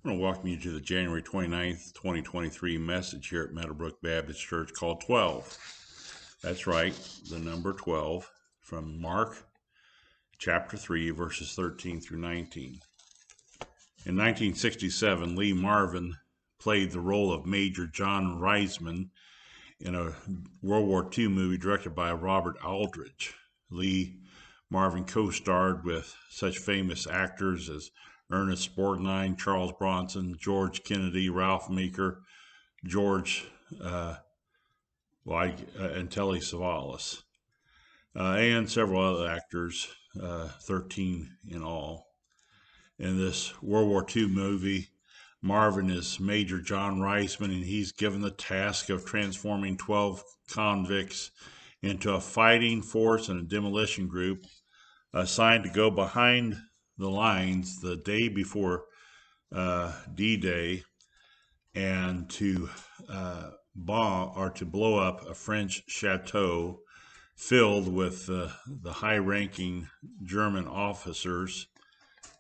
I want to welcome you to the January 29th, 2023 message here at Meadowbrook Baptist Church called 12. That's right, the number 12 from Mark chapter 3, verses 13 through 19. In 1967, Lee Marvin played the role of Major John Reisman in a World War II movie directed by Robert Aldrich. Lee Marvin co-starred with such famous actors as Ernest Borgnine, Charles Bronson, George Kennedy, Ralph Meeker, George and Telly Savalas, and several other actors, 13 in all. In this World War II movie, Marvin is Major John Reisman, and he's given the task of transforming 12 convicts into a fighting force and a demolition group assigned to go behind the lines the day before D-Day and to bomb or to blow up a French chateau filled with the high-ranking German officers,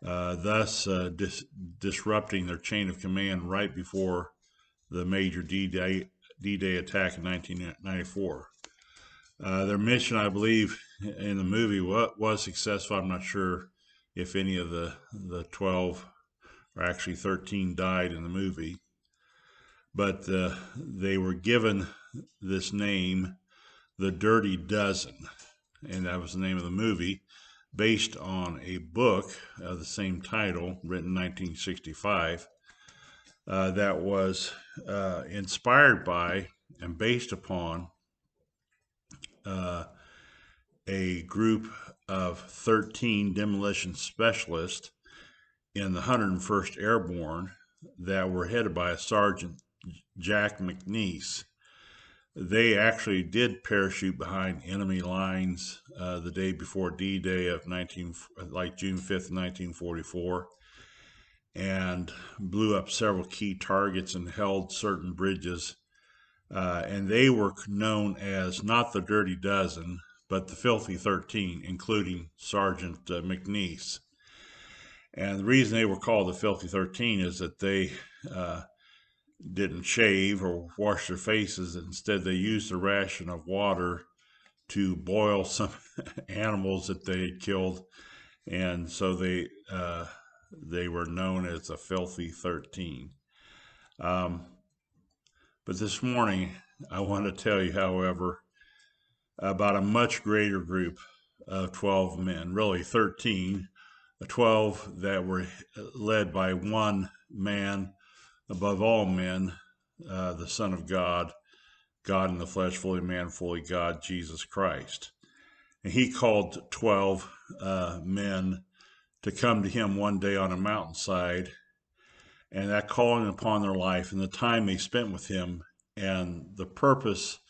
thus disrupting their chain of command right before the major D-Day attack in 1994. Their mission, I believe, in the movie was successful. I'm not sure if any of the 12 or actually 13 died in the movie, but they were given this name, The Dirty Dozen, and that was the name of the movie, based on a book of the same title written in 1965 that was inspired by and based upon a group of 13 demolition specialists in the 101st Airborne that were headed by a Sergeant Jack McNeice. They actually did parachute behind enemy lines the day before D-Day of June 5th, 1944, and blew up several key targets and held certain bridges. And they were known as not the Dirty Dozen, but the Filthy 13, including Sergeant McNeice. And the reason they were called the Filthy 13 is that they didn't shave or wash their faces. Instead, they used a ration of water to boil some animals that they had killed. And so they were known as the Filthy 13. But this morning, I want to tell you, however, about a much greater group of 12 men, really 13, 12 that were led by one man above all men, the Son of God, God in the flesh, fully man, fully God, Jesus Christ. And he called 12 men to come to him one day on a mountainside, and that calling upon their life and the time they spent with him and the purpose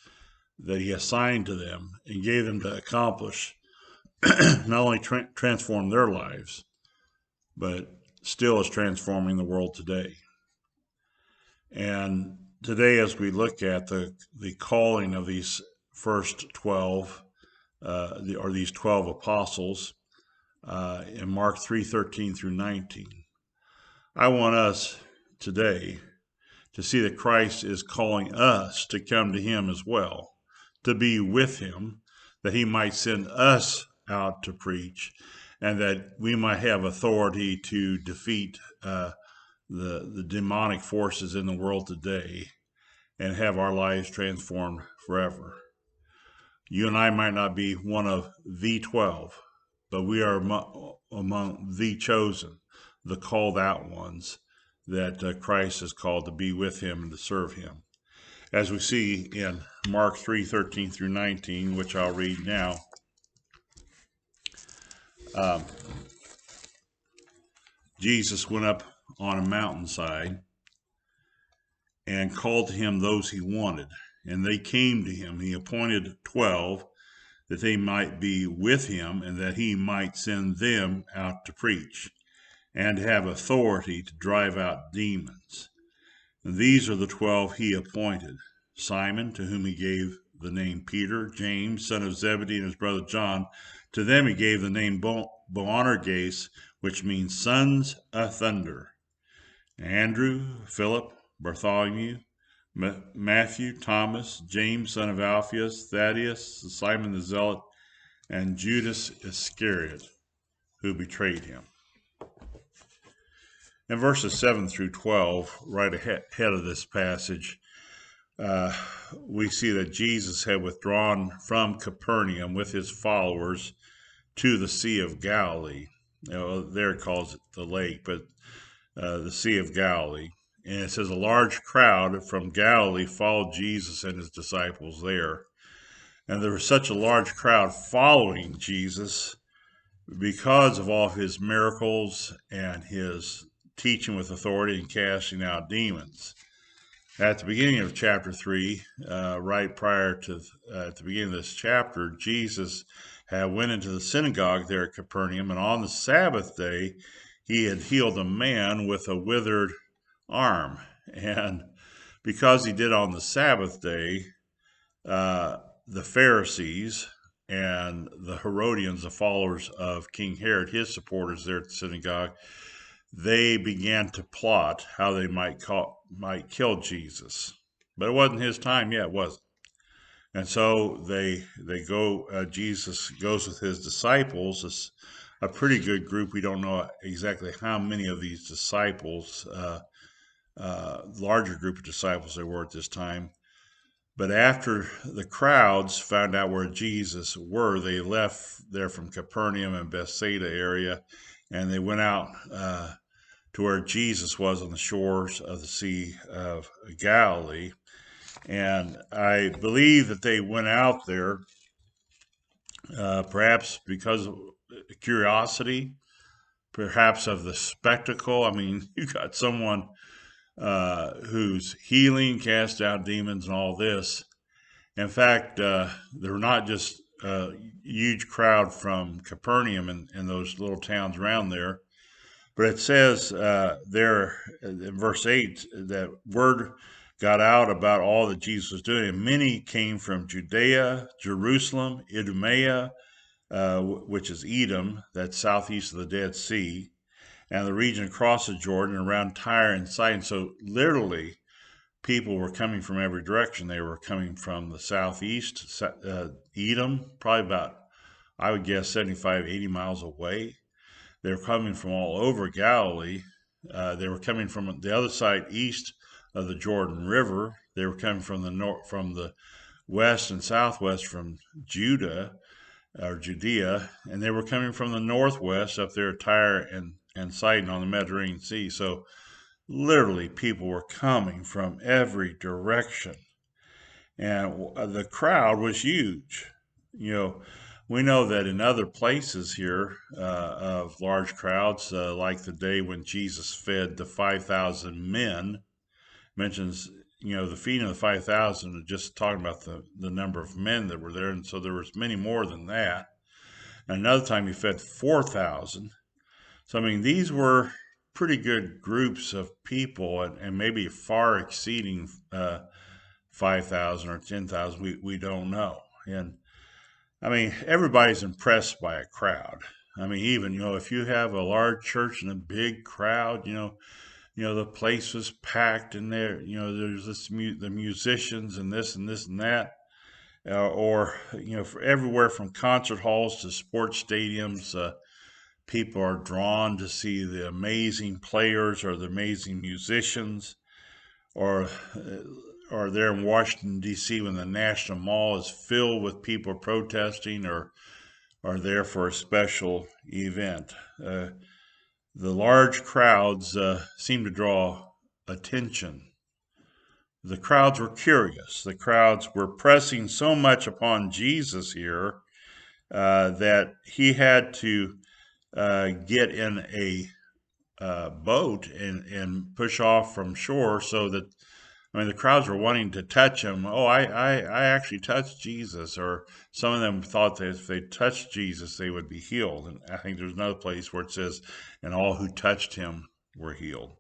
that he assigned to them and gave them to accomplish not only transform their lives, but still is transforming the world today. And today, as we look at the calling of these first 12, or these 12 apostles, in Mark 3:13 through 19, I want us today to see that Christ is calling us to come to him as well, to be with him, that he might send us out to preach, and that we might have authority to defeat the demonic forces in the world today and have our lives transformed forever. You and I might not be one of the 12, but we are among the chosen, the called out ones that Christ has called to be with him and to serve him. As we see in Mark 3:13 through 19, which I'll read now, Jesus went up on a mountainside and called to him those he wanted, and they came to him. He appointed 12 that they might be with him and that he might send them out to preach and have authority to drive out demons. And these are the 12 he appointed: Simon, to whom he gave the name Peter; James, son of Zebedee, and his brother John. To them he gave the name Boanerges, which means sons of thunder; Andrew, Philip, Bartholomew, Matthew, Thomas, James, son of Alphaeus, Thaddeus, Simon the Zealot, and Judas Iscariot, who betrayed him. In verses 7 through 12, right ahead of this passage, we see that Jesus had withdrawn from Capernaum with his followers to the Sea of Galilee. There it calls it the lake, but the Sea of Galilee. And it says a large crowd from Galilee followed Jesus and his disciples there. And there was such a large crowd following Jesus because of all of his miracles and his teaching with authority and casting out demons. At the beginning of chapter 3, right prior to at the beginning of this chapter, Jesus had went into the synagogue there at Capernaum, and on the Sabbath day, he had healed a man with a withered arm. And because he did on the Sabbath day, the Pharisees and the Herodians, the followers of King Herod, his supporters there at the synagogue, they began to plot how they might kill Jesus. But it wasn't his time yet, was it? And so Jesus goes with his disciples. It's a pretty good group. We don't know exactly how many of these disciples, larger group of disciples there were at this time. But after the crowds found out where Jesus were, they left there from Capernaum and Bethsaida area, and they went out to where Jesus was on the shores of the Sea of Galilee. And I believe that they went out there perhaps because of curiosity, perhaps of the spectacle. I mean, you got someone who's healing, cast out demons, and all this. In fact, there were not just a huge crowd from Capernaum and those little towns around there, but it says there in verse 8 that word got out about all that Jesus was doing, and many came from Judea, Jerusalem, Idumea, which is Edom, that's southeast of the Dead Sea, and the region across the Jordan around Tyre and Sidon. So literally, people were coming from every direction. They were coming from the southeast, Edom, probably about, I would guess, 75, 80 miles away. They were coming from all over Galilee. They were coming from the other side, east of the Jordan River. They were coming from the north, from the west and southwest, from Judea, and they were coming from the northwest up there, Tyre and Sidon on the Mediterranean Sea. So literally, people were coming from every direction, and the crowd was huge. We know that in other places here of large crowds, like the day when Jesus fed the 5,000 men, mentions, the feeding of the 5,000, just talking about the number of men that were there. And so there was many more than that. And another time he fed 4,000. So, I mean, these were pretty good groups of people, and maybe far exceeding 5,000 or 10,000. We don't know. And I mean, everybody's impressed by a crowd. I mean, even, if you have a large church and a big crowd, the place was packed in there, there's the musicians and this and this and that, or, everywhere from concert halls to sports stadiums, people are drawn to see the amazing players or the amazing musicians, or there in Washington, D.C., when the National Mall is filled with people protesting or are there for a special event. The large crowds seem to draw attention. The crowds were curious. The crowds were pressing so much upon Jesus here that he had to get in a boat and push off from shore, so that, I mean, the crowds were wanting to touch him. Oh, I actually touched Jesus. Or some of them thought that if they touched Jesus, they would be healed. And I think there's another place where it says, and all who touched him were healed.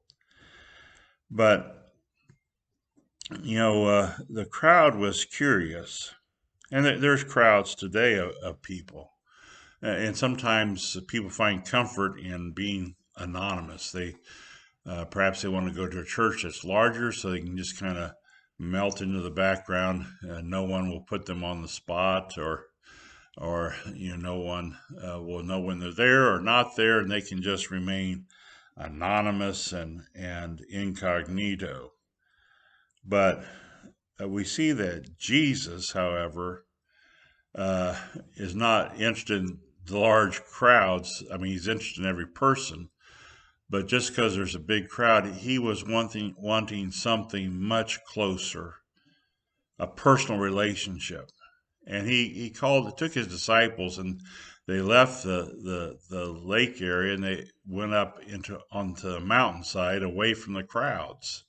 But, the crowd was curious. And there's crowds today of people. And sometimes people find comfort in being anonymous. They Perhaps they want to go to a church that's larger so they can just kind of melt into the background. No one will put them on the spot, or no one will know when they're there or not there, and they can just remain anonymous and incognito. But we see that Jesus, however, is not interested in the large crowds. I mean, he's interested in every person, but just because there's a big crowd, he was wanting something much closer, a personal relationship. And he took his disciples, and they left the lake area, and they went up onto the mountainside away from the crowds.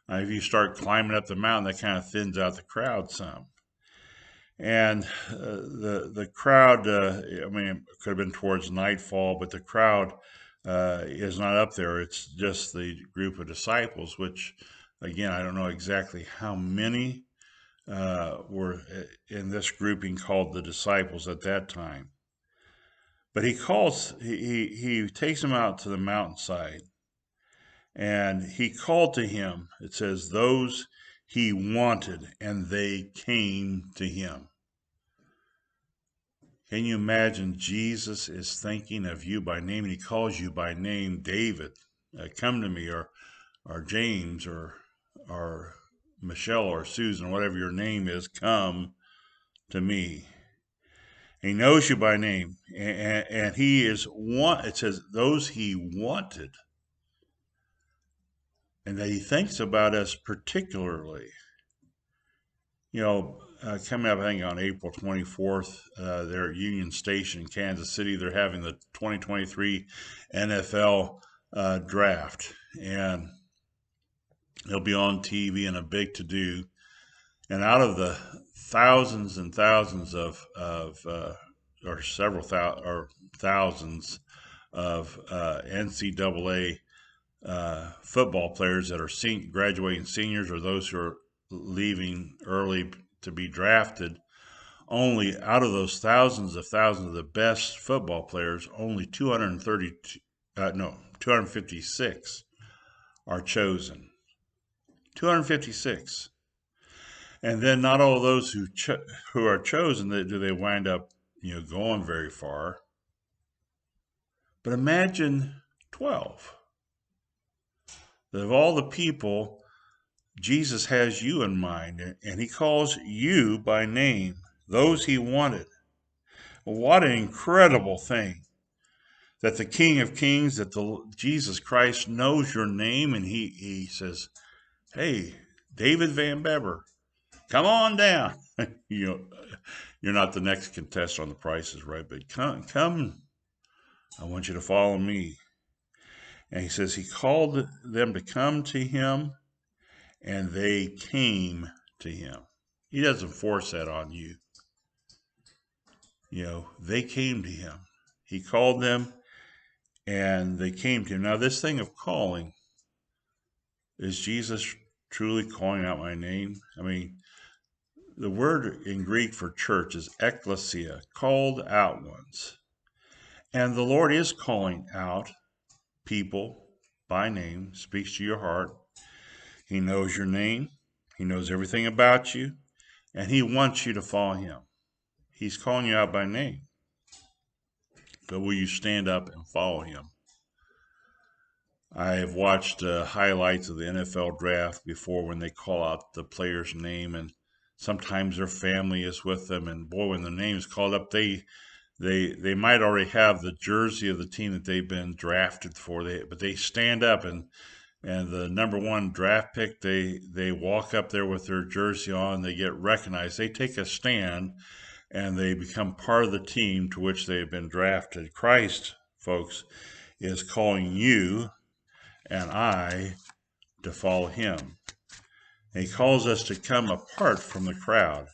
Now, if you start climbing up the mountain, that kind of thins out the crowd some. And the crowd, I mean, it could have been towards nightfall, but the crowd is not up there. It's just the group of disciples, which, again, I don't know exactly how many were in this grouping called the disciples at that time. But he takes them out to the mountainside, and he called to him, it says, those he wanted, and they came to him. Can you imagine? Jesus is thinking of you by name, and he calls you by name, David, come to me, or James, or Michelle, or Susan, whatever your name is, come to me. He knows you by name, and he is one. It says those he wanted, and that he thinks about us particularly. Coming up, I think on April 24th, they're at Union Station, Kansas City. They're having the 2023 NFL draft, and it'll be on TV and a big to-do. And out of the thousands and thousands or several thousands of NCAA football players that are graduating seniors, or those who are leaving early to be drafted, only out of those thousands of the best football players, only 256 are chosen. 256. And then not all of those who are chosen, do they wind up going very far. But imagine 12. That of all the people, Jesus has you in mind, and he calls you by name, those he wanted. What an incredible thing that the King of Kings, that Jesus Christ knows your name, and he says, hey, David Van Bever, come on down. You're not the next contestant on The Price is Right, but come. I want you to follow me. And he says he called them to come to him, and they came to him. He doesn't force that on you. They came to him. He called them, and they came to him. Now, this thing of calling, is Jesus truly calling out my name? I mean, the word in Greek for church is ekklesia, called out ones. And the Lord is calling out people by name, speaks to your heart. He knows your name. He knows everything about you, and he wants you to follow him. He's calling you out by name. But will you stand up and follow him? I have watched highlights of the NFL draft before, when they call out the player's name, and sometimes their family is with them, and boy, when the name is called up, they might already have the jersey of the team that they've been drafted for, but they stand up, and the number one draft pick, they walk up there with their jersey on, they get recognized, they take a stand, and they become part of the team to which they have been drafted. Christ, folks, is calling you and I to follow him. And he calls us to come apart from the crowd.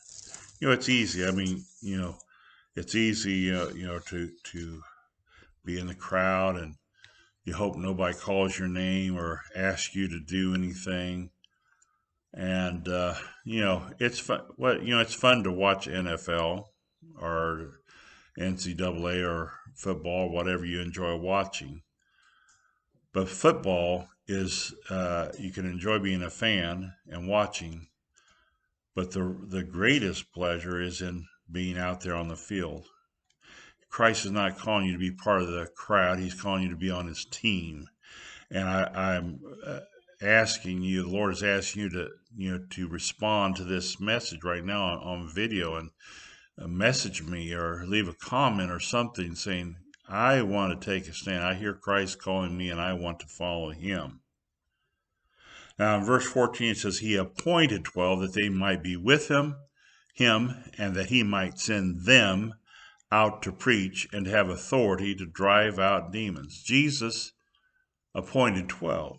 It's easy. I mean, it's easy, to be in the crowd, and you hope nobody calls your name or asks you to do anything. And it's fun. It's fun to watch NFL or NCAA or football, whatever you enjoy watching. But football is you can enjoy being a fan and watching, but the greatest pleasure is in being out there on the field. Christ is not calling you to be part of the crowd. He's calling you to be on his team. And I'm asking you, the Lord is asking you to respond to this message right now on video and message me or leave a comment or something saying, I want to take a stand. I hear Christ calling me and I want to follow him. Now in verse 14 it says, he appointed 12 that they might be with him, and that he might send them out to preach and to have authority to drive out demons. Jesus appointed 12.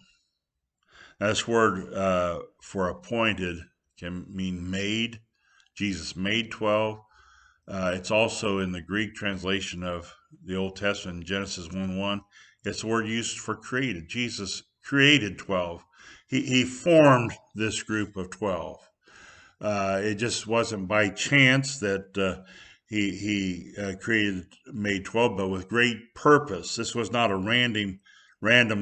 Now, this word for appointed can mean made. Jesus made 12. It's also in the Greek translation of the Old Testament, Genesis 1:1. It's the word used for created. Jesus created 12. He formed this group of 12. It just wasn't by chance that he made 12, but with great purpose. This was not a random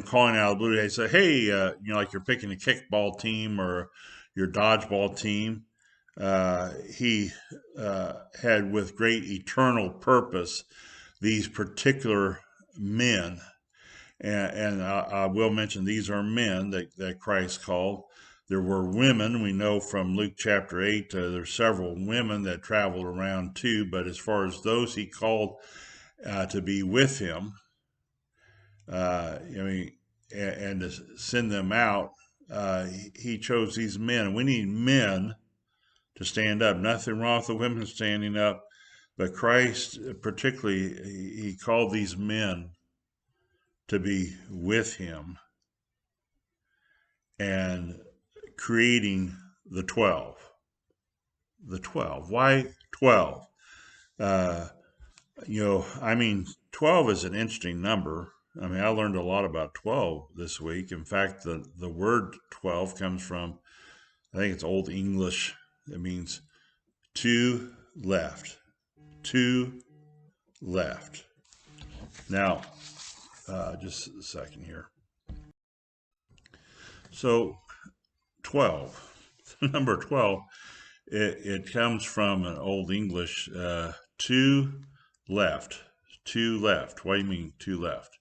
calling out of the blue. They say, hey, like you're picking a kickball team or your dodgeball team. He had with great eternal purpose these particular men. And I will mention these are men that Christ called. There were women. We know from Luke chapter 8, there's several women that traveled around too. But as far as those he called to be with him, and to send them out, he chose these men. We need men to stand up. Nothing wrong with the women standing up, but Christ particularly, he called these men to be with him and creating the 12. The 12. Why 12? 12 is an interesting number. I learned a lot about 12 this week. In fact, the word 12 comes from, I think it's Old English. It means two left. Two left. Now, just a second here. So 12, number 12, it comes from an Old English, two left. Two left. What do you mean two left?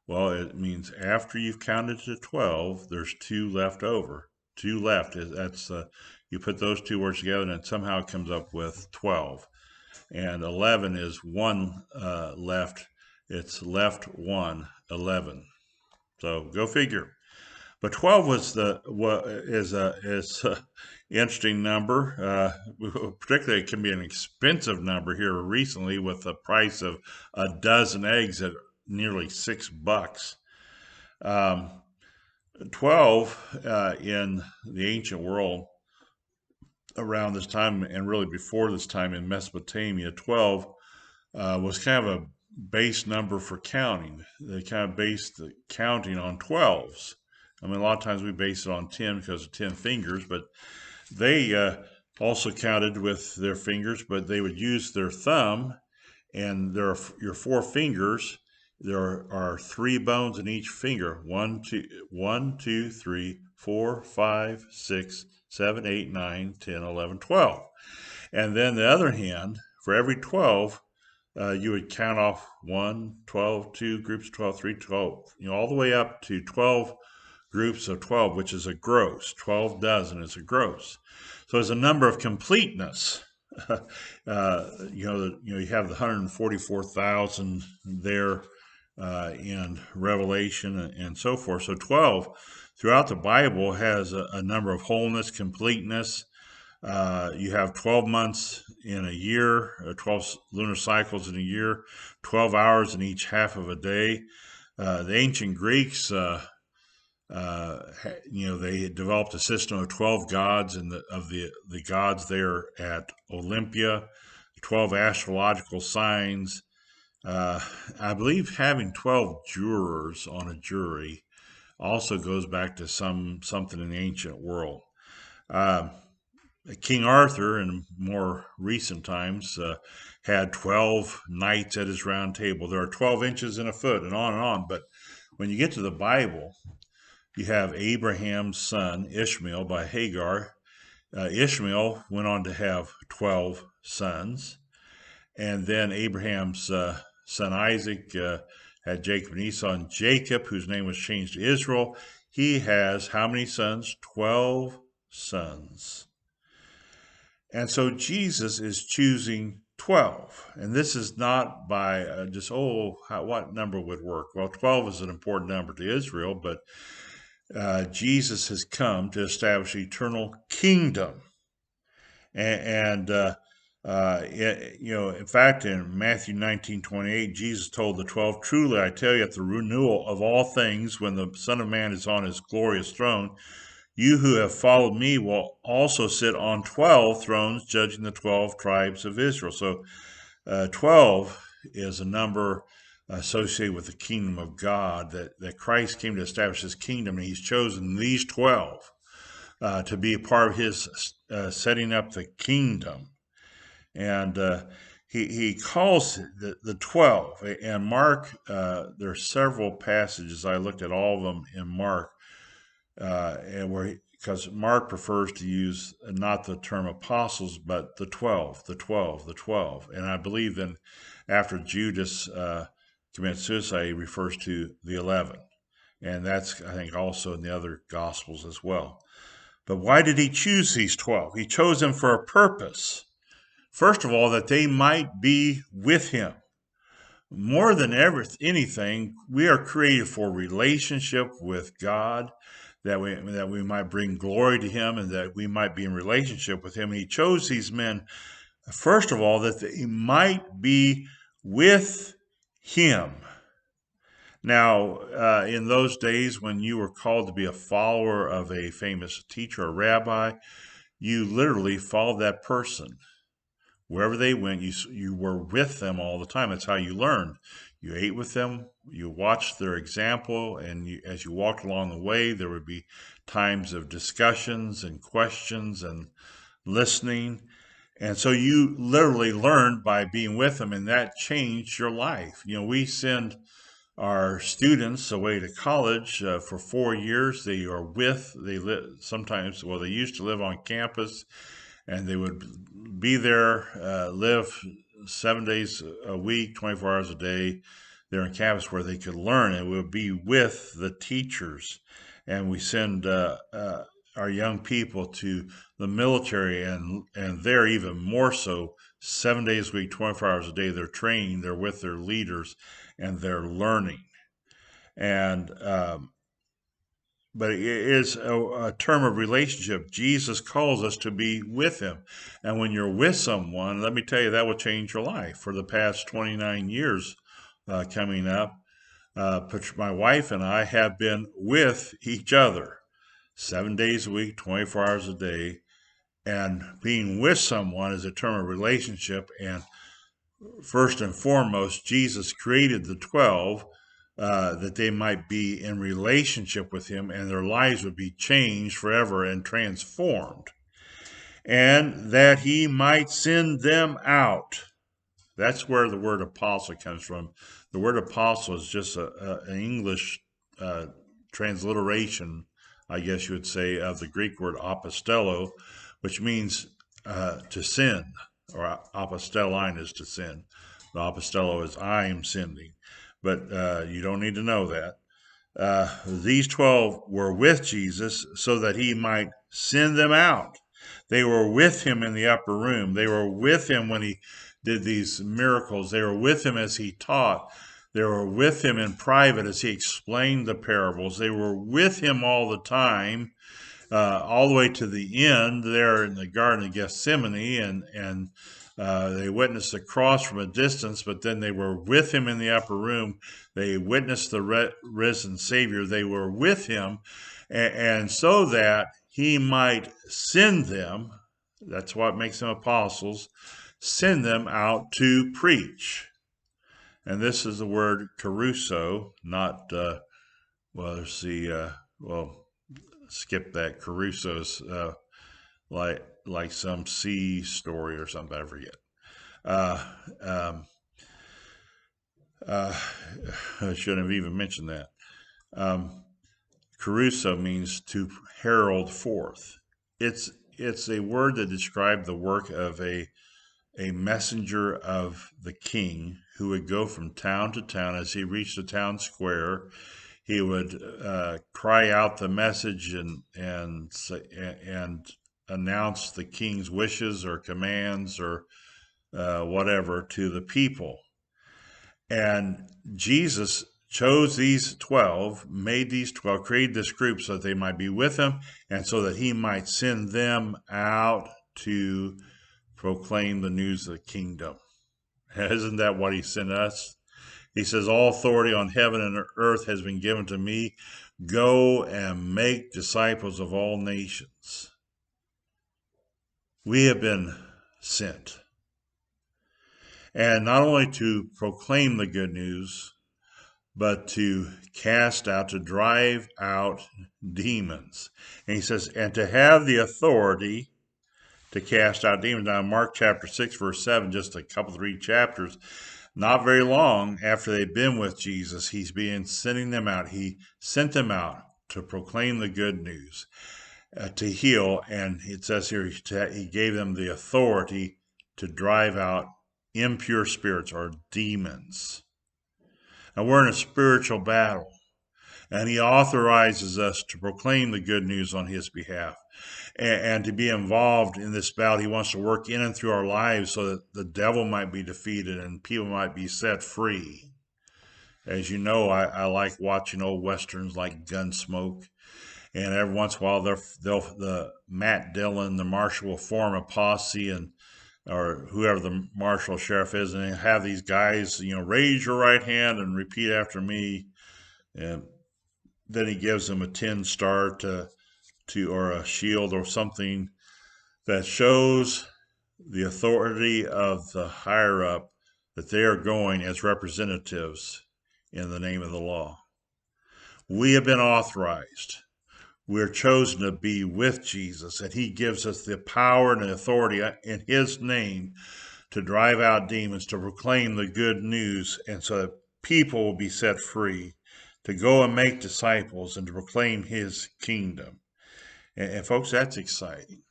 Well, it means after you've counted to 12, there's two left over. Two left. That's you put those two words together and it somehow comes up with 12. And 11 is one left. It's left 1, 11. So go figure. But 12 is a interesting number. Particularly, it can be an expensive number here recently with the price of a dozen eggs at nearly $6. 12 in the ancient world around this time, and really before this time in Mesopotamia, 12 was kind of a base number for counting. They kind of based the counting on 12s. A lot of times we base it on 10 because of 10 fingers, but they also counted with their fingers, but they would use their thumb, and your 4 fingers. There are 3 bones in each finger. 1, 2, 3, 4, 5, 6, 7, 8, 9, 10, 11, 12. And then the other hand, for every 12, you would count off 1, 12, 2 groups of 12, 3, 12, all the way up to 12 groups of 12, which is a gross. 12 dozen is a gross. So as a number of completeness, you have the 144,000 there in Revelation and so forth. So 12 throughout the Bible has a number of wholeness, completeness. You have 12 months in a year, 12 lunar cycles in a year, 12 hours in each half of a day. The ancient Greeks, they developed a system of 12 gods, and the gods there at Olympia, 12 astrological signs. I believe having 12 jurors on a jury also goes back to something in the ancient world. King Arthur, in more recent times, had 12 knights at his round table. There are 12 inches in a foot, and on and on. But when you get to the Bible, you have Abraham's son Ishmael by Hagar. Ishmael went on to have 12 sons. And then Abraham's son Isaac had Jacob and Esau. And Jacob, whose name was changed to Israel, he has how many sons? 12 sons. And so Jesus is choosing 12. And this is not by just, what number would work? Well, 12 is an important number to Israel, but Jesus has come to establish eternal kingdom. And in fact, in Matthew 19:28, Jesus told the 12, "Truly I tell you, at the renewal of all things, when the Son of Man is on his glorious throne, you who have followed me will also sit on 12 thrones, judging the 12 tribes of Israel." So 12 is a number associated with the kingdom of God, that Christ came to establish his kingdom, and he's chosen these 12 to be a part of his setting up the kingdom. And he calls the 12. And Mark, there are several passages, I looked at all of them in Mark, because Mark prefers to use not the term apostles, but the 12, the 12, the 12. And I believe then after Judas commits suicide, he refers to the 11. And that's, I think, also in the other Gospels as well. But why did he choose these 12? He chose them for a purpose. First of all, that they might be with him. More than anything, we are created for relationship with God, that we might bring glory to him, and that we might be in relationship with him. And he chose these men, first of all, that they might be with him. Now, in those days when you were called to be a follower of a famous teacher or rabbi, you literally followed that person. Wherever they went, you were with them all the time. That's how you learned. You ate with them, you watched their example, and as you walked along the way, there would be times of discussions and questions and listening. And so you literally learned by being with them, and that changed your life. We send our students away to college for 4 years. They live sometimes, they used to live on campus, and they would be there, live 7 days a week, 24 hours a day there on campus where they could learn. It would be with the teachers. And we send our young people to the military, and they're even more so, 7 days a week, 24 hours a day. They're training, they're with their leaders, and they're learning. And but it is a term of relationship. Jesus calls us to be with him. And when you're with someone, let me tell you, that will change your life. For the past 29 years coming up, my wife and I have been with each other 7 days a week, 24 hours a day. And being with someone is a term of relationship. And first and foremost, Jesus created the 12 that they might be in relationship with him, and their lives would be changed forever and transformed, and that he might send them out. That's where the word apostle comes from. The word apostle is just an English transliteration, I guess you would say, of the Greek word apostello, which means to send, or apostellein is to send. The apostello is I am sending. But you don't need to know that. These 12 were with Jesus so that he might send them out. They were with him in the upper room. They were with him when he did these miracles. They were with him as he taught. They were with him in private as he explained the parables. They were with him all the time, all the way to the end there in the Garden of Gethsemane, and they witnessed the cross from a distance, but then they were with him in the upper room. They witnessed the risen Savior. They were with him, and so that he might send them, that's what makes them apostles, send them out to preach. And this is the word caruso, not, skip that. Caruso's like some sea story or something, I forget. I shouldn't have even mentioned that. Kerusso means to herald forth. It's a word that described the work of a messenger of the king who would go from town to town. As he reached a town square, he would cry out the message and announce the king's wishes or commands or whatever to the people. And Jesus chose these 12, made these 12, created this group so that they might be with him and so that he might send them out to proclaim the news of the kingdom. Isn't that what he sent us? He says, all authority on heaven and earth has been given to me. Go and make disciples of all nations. We have been sent. And not only to proclaim the good news, but to cast out, to drive out demons. And he says, and to have the authority to cast out demons. Now, in Mark chapter 6, verse 7, just a couple, 3 chapters, not very long after they've been with Jesus, he's been sending them out. He sent them out to proclaim the good news, to heal. And it says here, he gave them the authority to drive out impure spirits or demons. Now, we're in a spiritual battle, and he authorizes us to proclaim the good news on his behalf and to be involved in this battle. He wants to work in and through our lives so that the devil might be defeated and people might be set free. As you know, I like watching old westerns like Gunsmoke, and every once in a while the Matt Dillon, the marshal, will form a posse or whoever the marshal sheriff is, and they have these guys, raise your right hand and repeat after me. And then he gives them a 10 star or a shield or something that shows the authority of the higher up that they are going as representatives in the name of the law. We have been authorized. We're chosen to be with Jesus, and he gives us the power and the authority in his name to drive out demons, to proclaim the good news, and so that people will be set free, to go and make disciples and to proclaim his kingdom. And folks, that's exciting.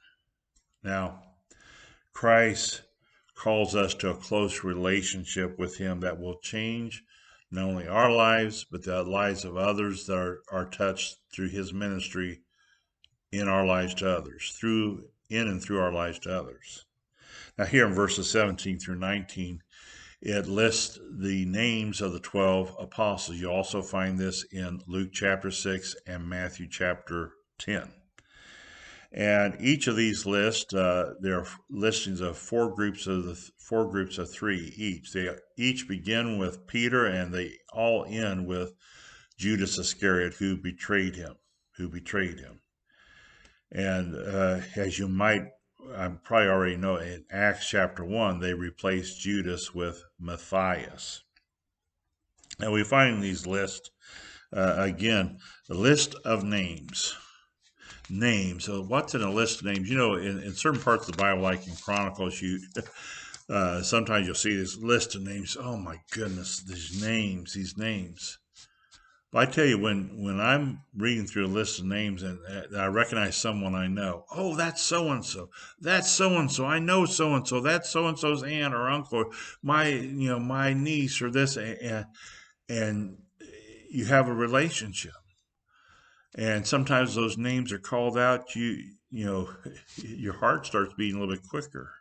Now, Christ calls us to a close relationship with him that will change not only our lives, but the lives of others that are touched through his ministry in our lives to others, in and through our lives to others. Now, here in verses 17 through 19, it lists the names of the 12 apostles. You also find this in Luke chapter 6 and Matthew chapter 10. And each of these lists, there are listings of four groups of 3 each. They each begin with Peter, and they all end with Judas Iscariot, who betrayed him. And as you might, I probably already know, in Acts chapter 1, they replaced Judas with Matthias. And we find in these lists, again, a list of names. So what's in a list of names? In certain parts of the Bible, like in Chronicles, sometimes you'll see this list of names. Oh my goodness, these names. But I tell you, when I'm reading through a list of names and I recognize someone I know, oh, that's so-and-so. That's so-and-so. I know so-and-so. That's so-and-so's aunt or uncle, or my niece or this, and you have a relationship. And sometimes those names are called out, your heart starts beating a little bit quicker.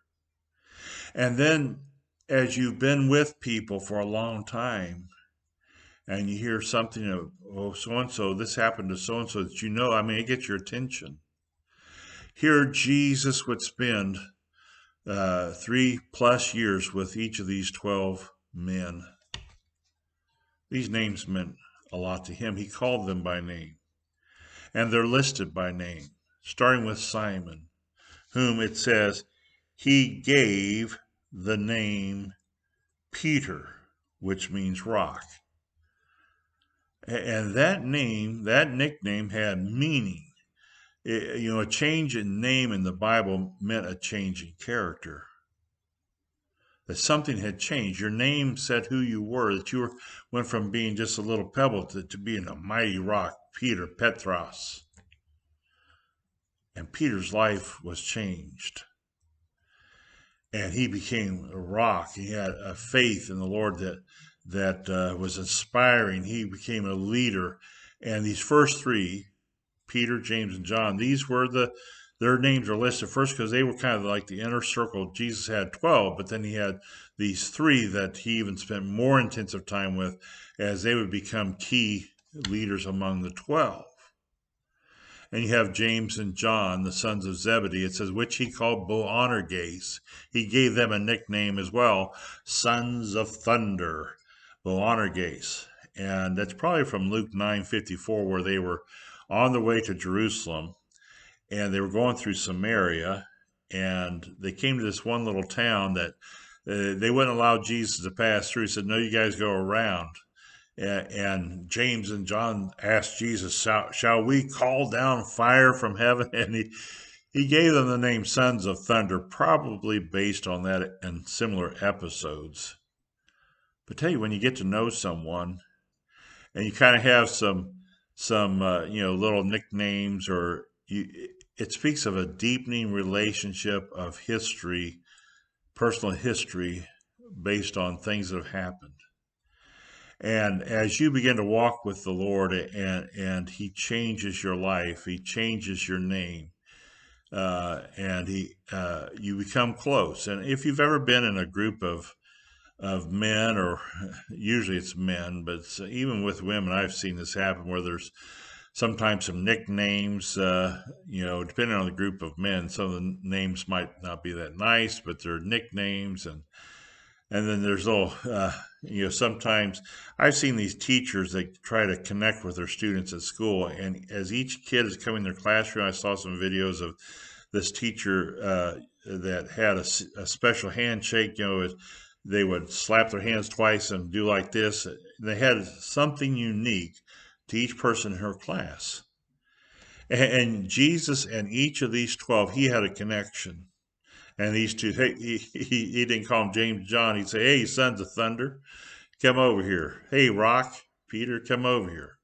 And then as you've been with people for a long time and you hear something of, oh, so-and-so, this happened to so-and-so that it gets your attention. Here Jesus would spend 3+ years with each of these 12 men. These names meant a lot to him. He called them by name. And they're listed by name, starting with Simon, whom it says he gave the name Peter, which means rock. And that nickname had meaning. A change in name in the Bible meant a change in character. That something had changed. Your name said who you were, that you went from being just a little pebble to being a mighty rock. Peter, Petros. And Peter's life was changed. And he became a rock. He had a faith in the Lord that was inspiring. He became a leader. And these first three, Peter, James, and John, these were their names are listed first because they were kind of like the inner circle. Jesus had 12, but then he had these three that he even spent more intensive time with as they would become key leaders among the 12. And you have James and John, the sons of Zebedee. It says, which he called Boanerges. He gave them a nickname as well, sons of thunder, Boanerges. And that's probably from Luke 9:54, where they were on the way to Jerusalem, and they were going through Samaria, and they came to this one little town that they wouldn't allow Jesus to pass through. He said, no, you guys go around. And James and John asked Jesus, shall we call down fire from heaven? And he gave them the name Sons of Thunder, probably based on that and similar episodes. But tell you, when you get to know someone and you kind of have some little nicknames, or it speaks of a deepening relationship of history, personal history, based on things that have happened. And as you begin to walk with the Lord and he changes your life, he changes your name, and you become close. And if you've ever been in a group of men, or usually it's men, but even with women, I've seen this happen where there's sometimes some nicknames, depending on the group of men. Some of the names might not be that nice, but they're nicknames. And then there's sometimes I've seen these teachers that try to connect with their students at school. And as each kid is coming in their classroom, I saw some videos of this teacher that had a special handshake. They would slap their hands twice and do like this. They had something unique to each person in her class. And Jesus and each of these 12, he had a connection. And these two, hey, he didn't call them James, John. He'd say, hey, sons of thunder, come over here. Hey, rock, Peter, come over here.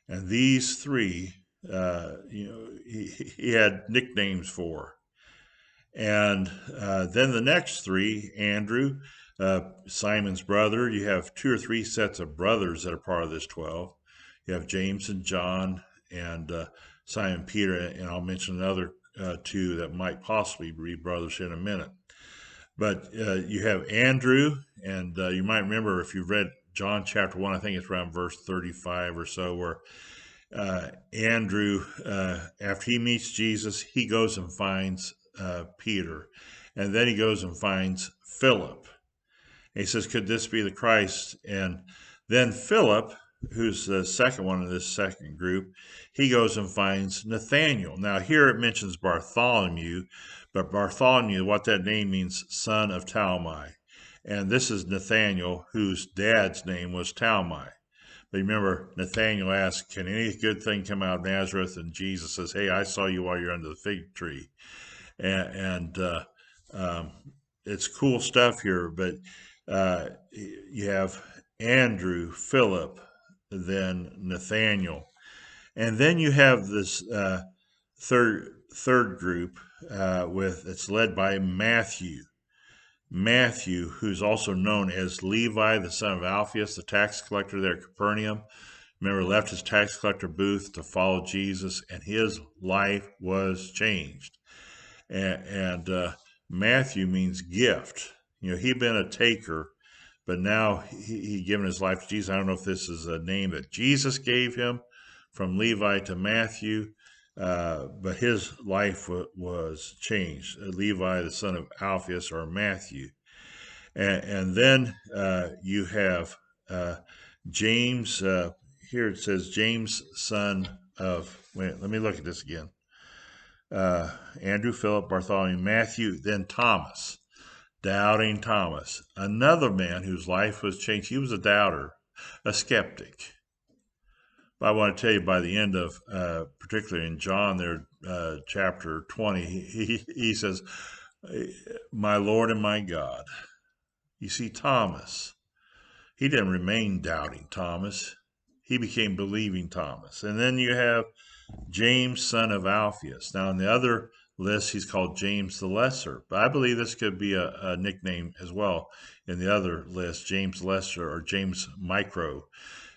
And these three, he had nicknames for. And then the next three, Andrew, Simon's brother. You have two or three sets of brothers that are part of this 12. You have James and John and Simon Peter, and I'll mention another two that might possibly be brothers in a minute. But you have Andrew, and you might remember if you've read John chapter 1, I think it's around verse 35 or so, where Andrew, after he meets Jesus, he goes and finds Peter, and then he goes and finds Philip. And he says, could this be the Christ? And then Philip, who's the second one in this second group, he goes and finds Nathanael. Now here it mentions Bartholomew, but Bartholomew, what that name means, son of Talmai. And this is Nathanael, whose dad's name was Talmai. But remember, Nathanael asked, can any good thing come out of Nazareth? And Jesus says, hey, I saw you while you're under the fig tree. And it's cool stuff here, but you have Andrew, Philip, then Nathanael. And then you have this third group it's led by Matthew. Matthew, who's also known as Levi, the son of Alphaeus, the tax collector there at Capernaum. Remember, left his tax collector booth to follow Jesus, and his life was changed. And Matthew means gift. He'd been a taker, but now he given his life to Jesus. I don't know if this is a name that Jesus gave him, from Levi to Matthew, but his life was changed. Levi, the son of Alphaeus, or Matthew. And then you have James. Here it says James, son of, wait, let me look at this again. Andrew, Philip, Bartholomew, Matthew, then Thomas, doubting Thomas, another man whose life was changed. He was a doubter, a skeptic. But I want to tell you, by the end of, particularly in John there, chapter 20, he says, my Lord and my God. You see, Thomas, he didn't remain doubting Thomas. he became believing Thomas. And then you have James, son of Alphaeus. Now, in the other list, he's called James the Lesser, but I believe this could be a nickname as well in the other list, James Lesser or James Micro.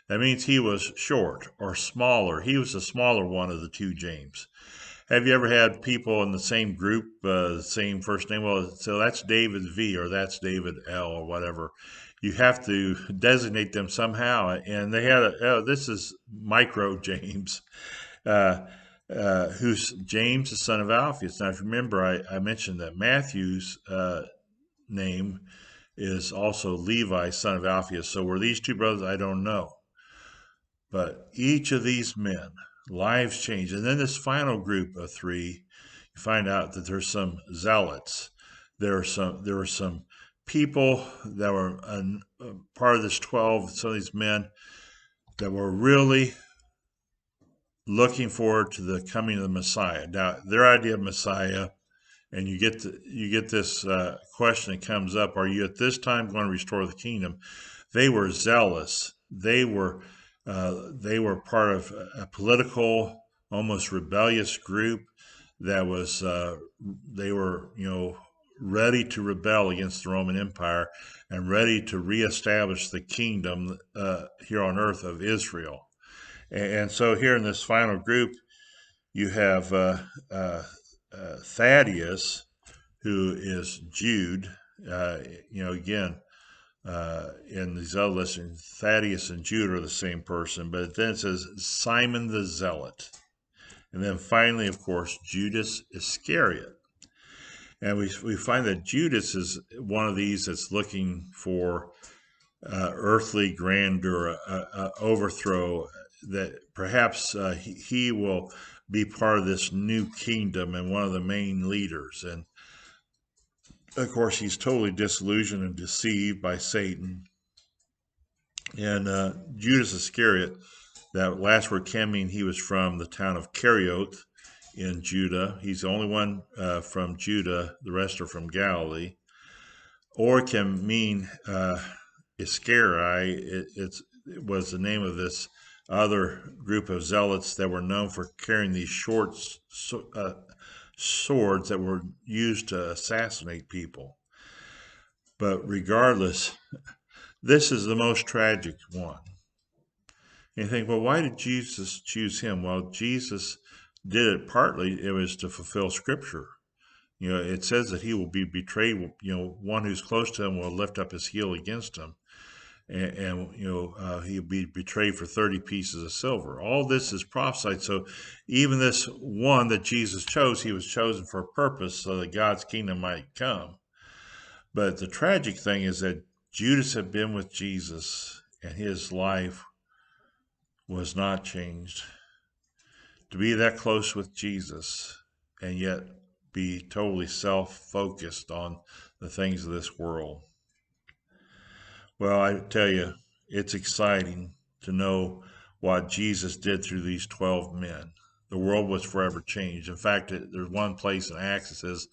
That means he was short or smaller. He was the smaller one of the two James. Have you ever had people in the same group, same first name? Well, so that's David V or that's David L or whatever. You have to designate them somehow. And they had this is Micro James, who's James, the son of Alphaeus. Now, if you remember, I mentioned that Matthew's name is also Levi, son of Alphaeus. So were these two brothers? I don't know. But each of these men, lives changed. And then this final group of three, you find out that there's some zealots. There were some people that were part of this 12, some of these men that were really looking forward to the coming of the Messiah. Now, their idea of Messiah, and you get this question that comes up: are you at this time going to restore the kingdom? They were zealous. They were part of a political, almost rebellious group that was. They were, ready to rebel against the Roman Empire and ready to reestablish the kingdom here on earth of Israel. And so here in this final group, you have Thaddeus, who is Jude. Again, in these other listings, Thaddeus and Jude are the same person, but then it says Simon the Zealot. And then finally, of course, Judas Iscariot. And we find that Judas is one of these that's looking for earthly grandeur, overthrow, that perhaps he will be part of this new kingdom and one of the main leaders. And of course, he's totally disillusioned and deceived by Satan. And Judas Iscariot, that last word can mean he was from the town of Kerioth in Judah. He's the only one from Judah. The rest are from Galilee. Or it can mean Iscari. It was the name of this other group of zealots that were known for carrying these short swords that were used to assassinate people. But regardless, this is the most tragic one. And you think, well, why did Jesus choose him? Well, Jesus did it partly, it was to fulfill Scripture. It says that he will be betrayed. One who's close to him will lift up his heel against him. And he'll be betrayed for 30 pieces of silver. All this is prophesied. So even this one that Jesus chose, he was chosen for a purpose so that God's kingdom might come. But the tragic thing is that Judas had been with Jesus and his life was not changed. To be that close with Jesus and yet be totally self-focused on the things of this world. Well, I tell you, it's exciting to know what Jesus did through these 12 men. The world was forever changed. In fact, there's one place in Acts that says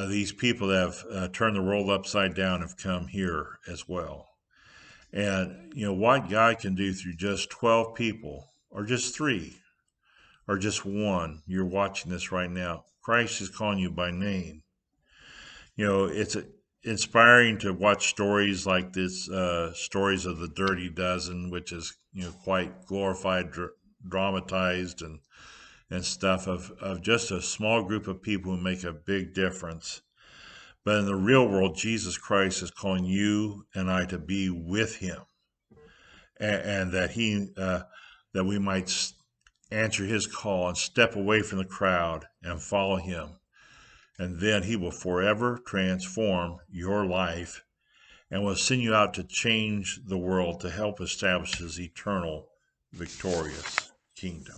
these people that have turned the world upside down have come here as well. And, what God can do through just 12 people, or just 3, or just 1. You're watching this right now. Christ is calling you by name. It's inspiring to watch stories like this, stories of the Dirty Dozen, which is quite glorified, dramatized, and stuff of just a small group of people who make a big difference. But in the real world, Jesus Christ is calling you and I to be with him, and that that we might answer his call and step away from the crowd and follow him. And then he will forever transform your life and will send you out to change the world to help establish his eternal, victorious kingdom.